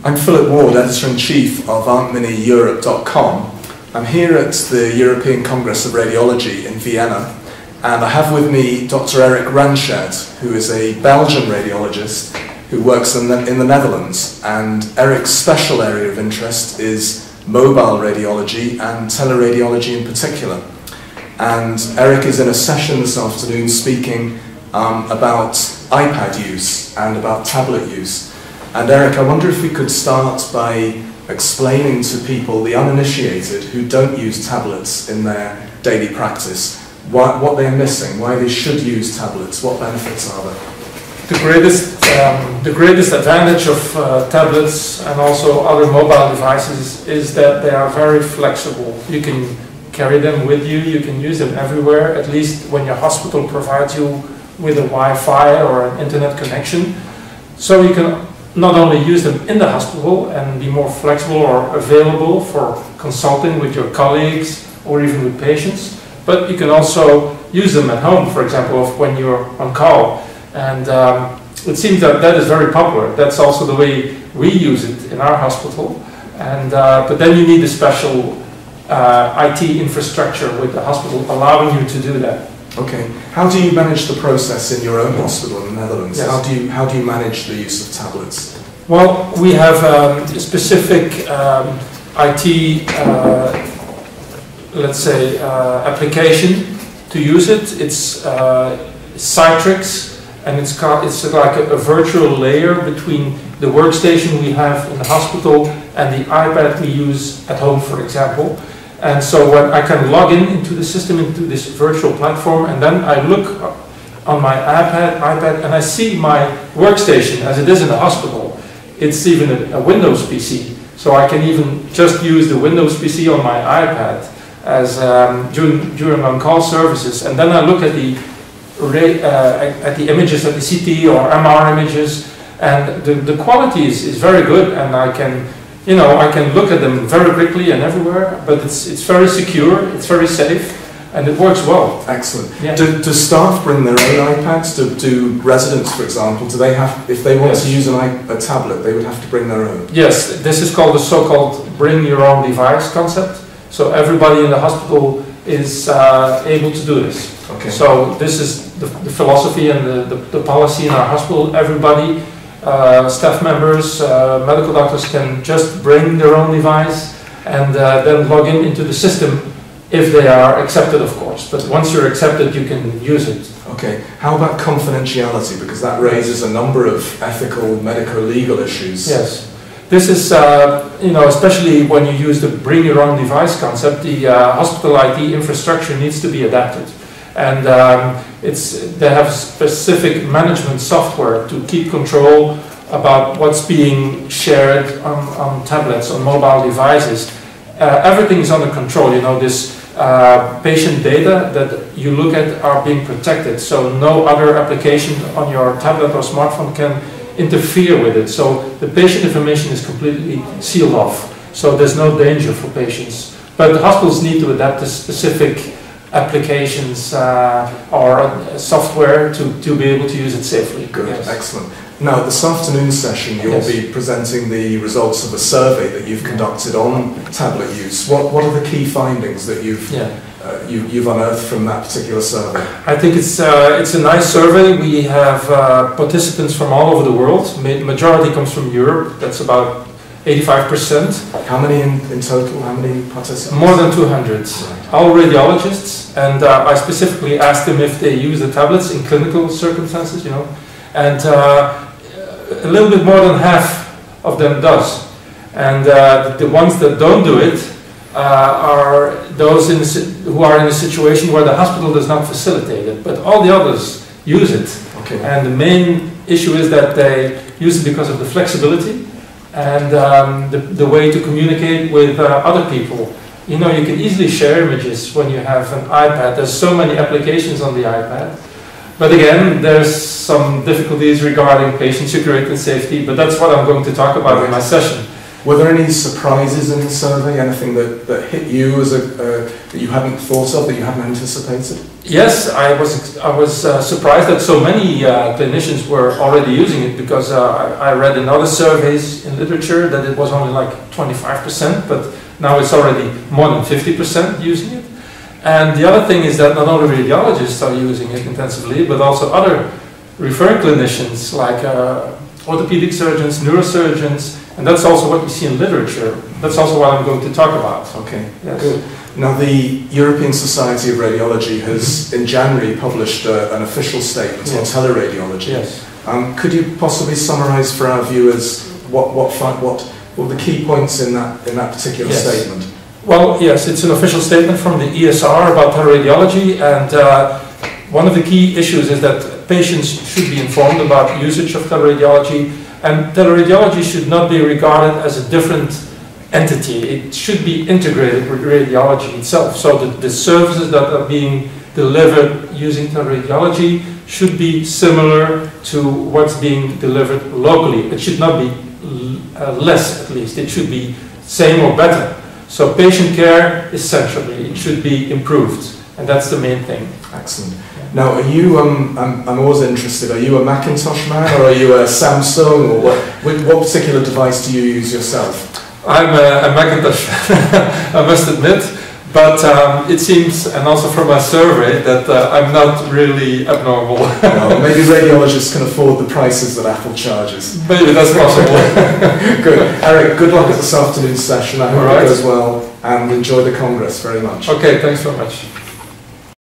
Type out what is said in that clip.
I'm Philip Ward, Editor-in-Chief of ArtMiniEurope.com. I'm here at the European Congress of Radiology in Vienna, and I have with me Dr. Erik Ranschaert, who is a Belgian radiologist who works in the Netherlands. And Erik's special area of interest is mobile radiology and teleradiology in particular. And Erik is in a session this afternoon speaking about iPad use and about tablet use. And Erik, I wonder if we could start by explaining to people, the uninitiated, who don't use tablets in their daily practice, what they're missing, why they should use tablets, what benefits are there? The greatest advantage of tablets and also other mobile devices is that they are very flexible. You can carry them with you, you can use them everywhere, at least when your hospital provides you with a Wi-Fi or an internet connection. So you can not only use them in the hospital and be more flexible or available for consulting with your colleagues or even with patients, but you can also use them at home, for example, when you're on call. And it seems that that is very popular. That's also the way we use it in our hospital. And but then you need a special IT infrastructure with the hospital allowing you to do that. Okay. How do you manage the process in your own hospital in the Netherlands? Yes. How do you manage the use of tablets? Well, we have a specific IT, let's say, application to use it. It's Citrix, and it's like a virtual layer between the workstation we have in the hospital and the iPad we use at home, for example. And so when I can log into the system, into this virtual platform, and then I look on my iPad and I see my workstation as it is in the hospital. It's even a Windows PC. So I can even just use the Windows PC on my iPad as during on-call services. And then I look at the images, at the CT or MR images, and the quality is very good, and I can look at them very quickly and everywhere, but it's very secure, it's very safe, and it works well. Excellent. Yeah. Do staff bring their own iPads? Do residents, for example, do they have, if they want to use a tablet, they would have to bring their own? Yes, this is called the so-called bring your own device concept. So everybody in the hospital is able to do this. Okay. So this is the philosophy and the policy in our hospital. Everybody, staff members, medical doctors can just bring their own device and then log into the system if they are accepted, of course. But once you're accepted, you can use it. Okay. How about confidentiality? Because that raises a number of ethical, medical, legal issues. Yes. This is, especially when you use the bring your own device concept, the hospital IT infrastructure needs to be adapted. And they have specific management software to keep control about what's being shared on tablets, on mobile devices. Everything is under control. This patient data that you look at are being protected, so no other application on your tablet or smartphone can interfere with it. So the patient information is completely sealed off, so there's no danger for patients. But the hospitals need to adapt to specific applications or software to be able to use it safely. Good, yes. Excellent. Now, this afternoon's session, you'll be presenting the results of a survey that you've conducted on tablet use. What are the key findings that you've unearthed from that particular survey? I think it's a nice survey. We have participants from all over the world. Majority comes from Europe. That's about 85%. How many in total? How many participants? More than 200. Right. All radiologists, and I specifically asked them if they use the tablets in clinical circumstances, and a little bit more than half of them does. And the ones that don't do it are those who are in a situation where the hospital does not facilitate it, but all the others use it. Okay. And the main issue is that they use it because of the flexibility and the way to communicate with other people. You can easily share images when you have an iPad. There's so many applications on the iPad. But again, there's some difficulties regarding patient security and safety, but that's what I'm going to talk about in my session. Were there any surprises in the survey? Anything that hit you as that you hadn't thought of, that you hadn't anticipated? Yes, I was surprised that so many clinicians were already using it, because I read in other surveys in literature that it was only like 25%, but now it's already more than 50% using it. And the other thing is that not only radiologists are using it intensively, but also other referring clinicians like orthopedic surgeons, neurosurgeons, and that's also what we see in literature. That's also what I'm going to talk about. Okay, yes. Good. Now, the European Society of Radiology has, in January, published an official statement on teleradiology. Yes. Could you possibly summarise for our viewers what were the key points in that particular statement? Well, yes, it's an official statement from the ECR about teleradiology, and one of the key issues is that patients should be informed about usage of teleradiology, and teleradiology should not be regarded as a different entity. It should be integrated with radiology itself, so that the services that are being delivered using teleradiology should be similar to what's being delivered locally. It should not be less, at least. It should be same or better. So patient care, essentially, it should be improved, and that's the main thing. Excellent. Now, are you, I'm always interested, are you a Macintosh man, or are you a Samsung, or what particular device do you use yourself? I'm a Macintosh, I must admit, but it seems, and also from my survey, that I'm not really abnormal. No, maybe radiologists can afford the prices that Apple charges. Maybe that's possible. Good. Erik, good luck at this afternoon's session. I hope it goes well, and enjoy the Congress very much. Okay, thanks very much.